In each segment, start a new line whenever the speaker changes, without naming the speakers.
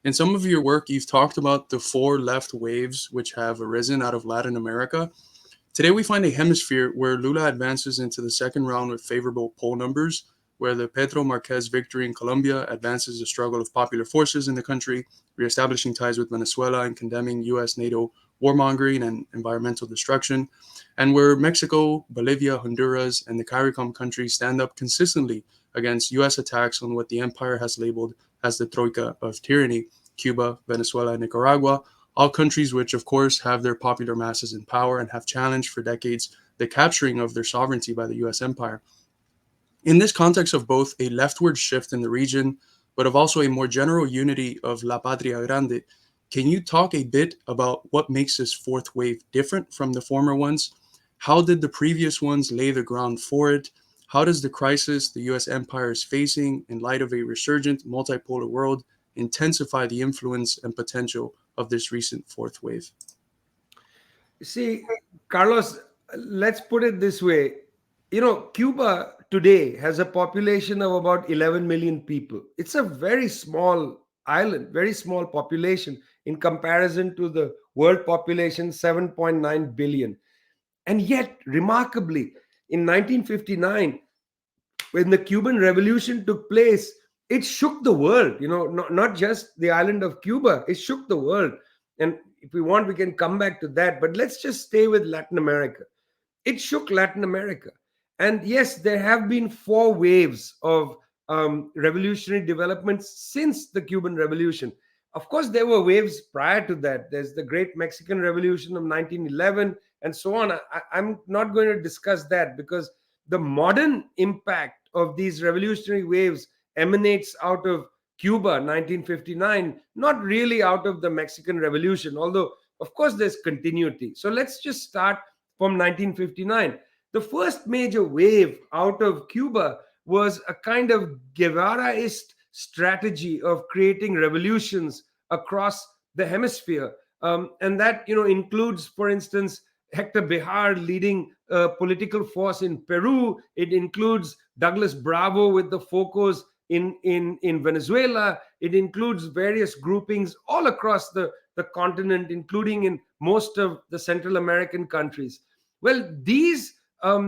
In some of your work, you've talked about the four left waves which have arisen out of Latin America. Today, we find a hemisphere where Lula advances into the second round with favorable poll numbers, where the Pedro Marquez victory in Colombia advances the struggle of popular forces in the country, reestablishing ties with Venezuela and condemning U.S. NATO warmongering and environmental destruction, and where Mexico, Bolivia, Honduras, and the CARICOM countries stand up consistently against U.S. attacks on what the empire has labeled as the Troika of tyranny: Cuba, Venezuela, and Nicaragua, all countries which, of course, have their popular masses in power and have challenged for decades the capturing of their sovereignty by the US empire. In this context of both a leftward shift in the region, but of also a more general unity of La Patria Grande, can you talk a bit about what makes this fourth wave different from the former ones? How did the previous ones lay the ground for it? How does the crisis the US empire is facing in light of a resurgent multipolar world intensify the influence and potential of this recent fourth wave?
See, Carlos, let's put it this way. Cuba today has a population of about 11 million people. It's a very small island, very small population in comparison to the world population, 7.9 billion. And yet, remarkably, in 1959, when the Cuban Revolution took place, it shook the world, not just the island of Cuba, it shook the world. And if we want, we can come back to that. But let's just stay with Latin America. It shook Latin America. And yes, there have been four waves of revolutionary developments since the Cuban Revolution. Of course, there were waves prior to that. There's the Great Mexican Revolution of 1911 and so on. I'm not going to discuss that because the modern impact of these revolutionary waves emanates out of Cuba 1959, not really out of the Mexican Revolution, although, of course, there's continuity. So let's just start from 1959. The first major wave out of Cuba was a kind of Guevaraist strategy of creating revolutions across the hemisphere. And that, includes, for instance, Hector Behar leading a political force in Peru. It includes Douglas Bravo with the Focos in Venezuela. It includes various groupings all across the continent, including in most of the Central American countries. Well, these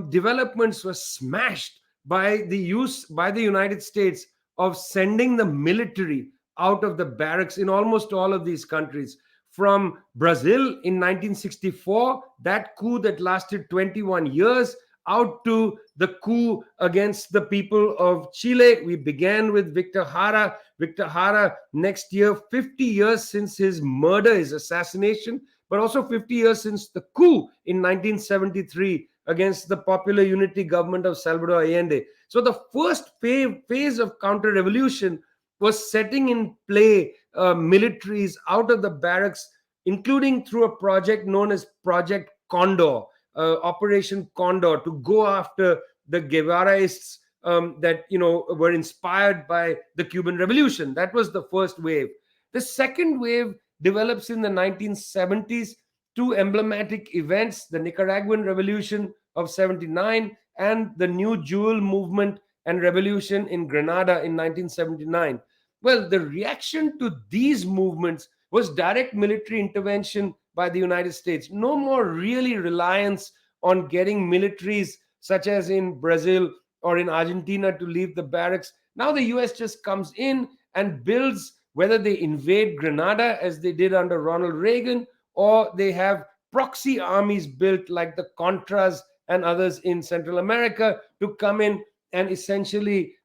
developments were smashed by the United States of sending the military out of the barracks in almost all of these countries. From Brazil in 1964, that coup that lasted 21 years, out to the coup against the people of Chile. We began with Victor Jara. Victor Jara, next year, 50 years since his murder, his assassination, but also 50 years since the coup in 1973 against the Popular Unity government of Salvador Allende. So the first phase of counter-revolution was setting in play militaries out of the barracks, including through a project known as Project Condor, Operation Condor, to go after the Guevaraists that were inspired by the Cuban Revolution. That was the first wave. The second wave develops in the 1970s. Two emblematic events: the Nicaraguan Revolution of 79 and the New Jewel movement and revolution in Grenada in 1979. Well, the reaction to these movements was direct military intervention by the United States. No more really reliance on getting militaries such as in Brazil or in Argentina to leave the barracks. Now the US just comes in and builds, whether they invade Grenada as they did under Ronald Reagan, or they have proxy armies built like the Contras and others in Central America to come in and essentially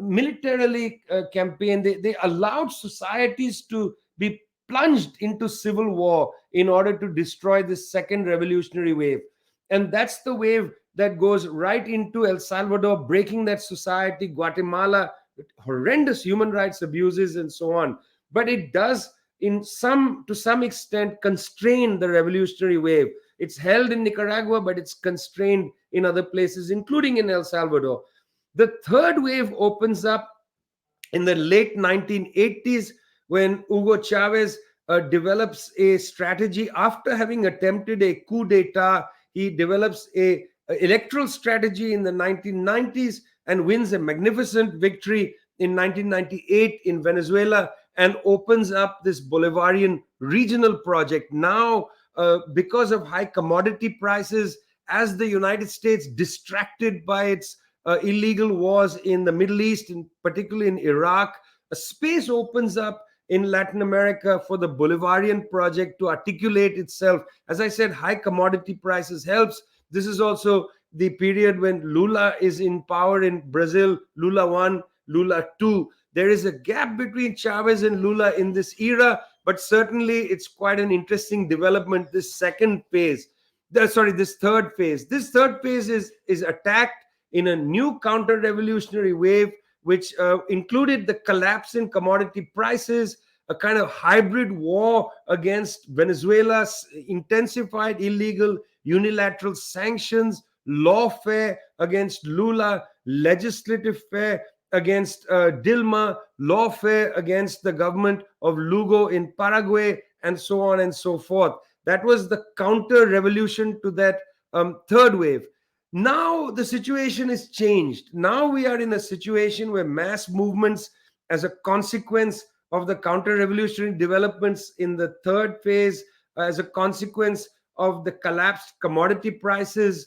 militarily campaign. They allowed societies to be plunged into civil war in order to destroy this second revolutionary wave. And that's the wave that goes right into El Salvador, breaking that society, Guatemala, horrendous human rights abuses and so on. But it does, to some extent, constrain the revolutionary wave. It's held in Nicaragua, but it's constrained in other places, including in El Salvador. The third wave opens up in the late 1980s when Hugo Chavez develops a strategy after having attempted a coup d'etat. He develops a electoral strategy in the 1990s and wins a magnificent victory in 1998 in Venezuela, and opens up this Bolivarian regional project. Now, because of high commodity prices, as the United States, distracted by its illegal wars in the Middle East, and particularly in Iraq, a space opens up in Latin America for the Bolivarian project to articulate itself. As I said, high commodity prices helps. This is also the period when Lula is in power in Brazil, Lula 1, Lula 2. There is a gap between Chavez and Lula in this era, but certainly it's quite an interesting development, this second phase. This third phase. This third phase is attacked in a new counter-revolutionary wave, which included the collapse in commodity prices, a kind of hybrid war against Venezuela, intensified illegal unilateral sanctions, lawfare against Lula, legislative fare against Dilma, lawfare against the government of Lugo in Paraguay, and so on and so forth. That was the counter revolution to that third wave. Now the situation is changed. Now we are in a situation where mass movements, as a consequence of the counter revolutionary developments in the third phase, as a consequence of the collapsed commodity prices,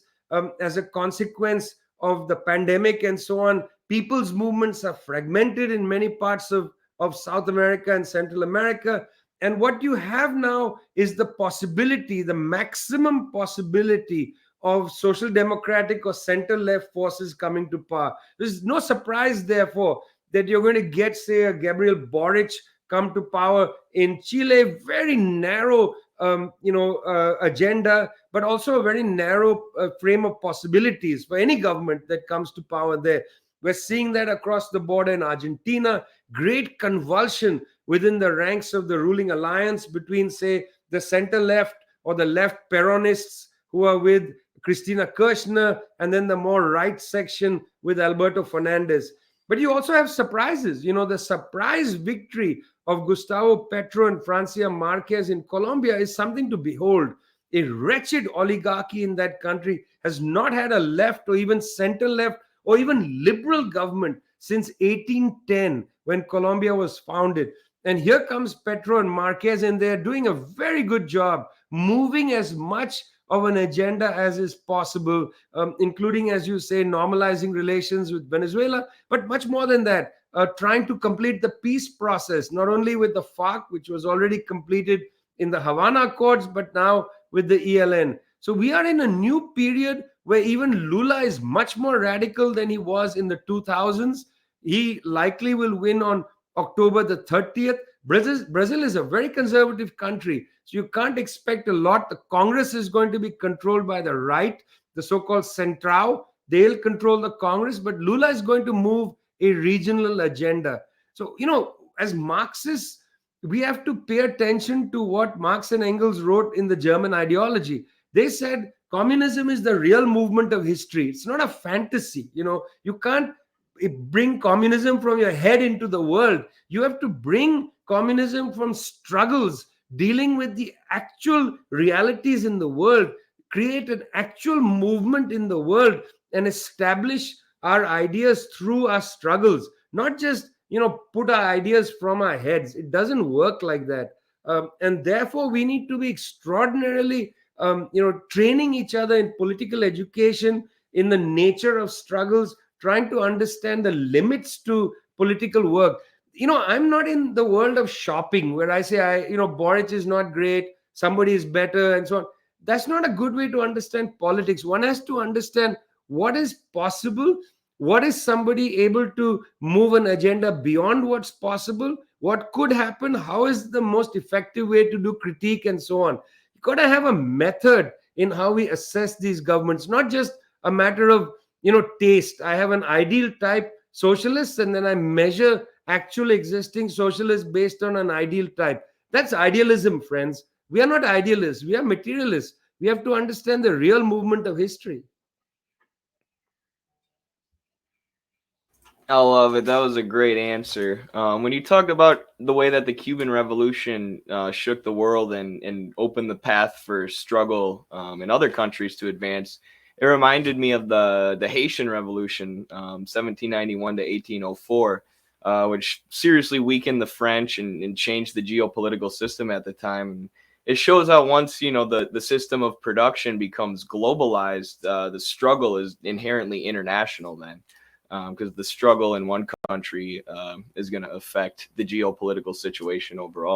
as a consequence of the pandemic and so on, people's movements are fragmented in many parts of South America and Central America. And what you have now is the possibility, the maximum possibility of social democratic or center left forces coming to power. There's no surprise, therefore, that you're going to get, say, a Gabriel Boric come to power in Chile. Very narrow, agenda, but also a very narrow frame of possibilities for any government that comes to power there. We're seeing that across the border in Argentina. Great convulsion within the ranks of the ruling alliance between, say, the center left or the left Peronists who are with Cristina Kirchner, and then the more right section with Alberto Fernandez. But you also have surprises. The surprise victory of Gustavo Petro and Francia Marquez in Colombia is something to behold. A wretched oligarchy in that country has not had a left or even center left or even liberal government since 1810, when Colombia was founded. And here comes Petro and Marquez, and they're doing a very good job moving as much of an agenda as is possible, including, as you say, normalizing relations with Venezuela, but much more than that, trying to complete the peace process, not only with the FARC, which was already completed in the Havana Accords, but now with the ELN. So we are in a new period where even Lula is much more radical than he was in the 2000s. He likely will win on October the 30th. Brazil is a very conservative country, so you can't expect a lot. The Congress is going to be controlled by the right, the so-called Central. They'll control the Congress, but Lula is going to move a regional agenda. So, as Marxists, we have to pay attention to what Marx and Engels wrote in the German ideology. They said communism is the real movement of history. It's not a fantasy. You can't bring communism from your head into the world. You have to bring communism from struggles, dealing with the actual realities in the world, create an actual movement in the world, and establish our ideas through our struggles, not just put our ideas from our heads. It doesn't work like that. And therefore we need to be extraordinarily training each other in political education, in the nature of struggles, trying to understand the limits to political work. I'm not in the world of shopping where I say, Boric is not great, somebody is better, and so on. That's not a good way to understand politics. One has to understand what is possible, what is somebody able to move an agenda beyond what's possible, what could happen, how is the most effective way to do critique, and so on. You got to have a method in how we assess these governments, not just a matter of taste. I have an ideal type socialist, and then I measure actual existing socialists based on an ideal type. That's idealism, friends. We are not idealists, we are materialists. We have to understand the real movement of history.
I love it. That was a great answer. When you talked about the way that the Cuban Revolution shook the world and opened the path for struggle in other countries to advance, it reminded me of the Haitian Revolution, 1791 to 1804. which seriously weakened the French and changed the geopolitical system at the time. It shows how once, the system of production becomes globalized, the struggle is inherently international then, because the struggle in one country is going to affect the geopolitical situation overall.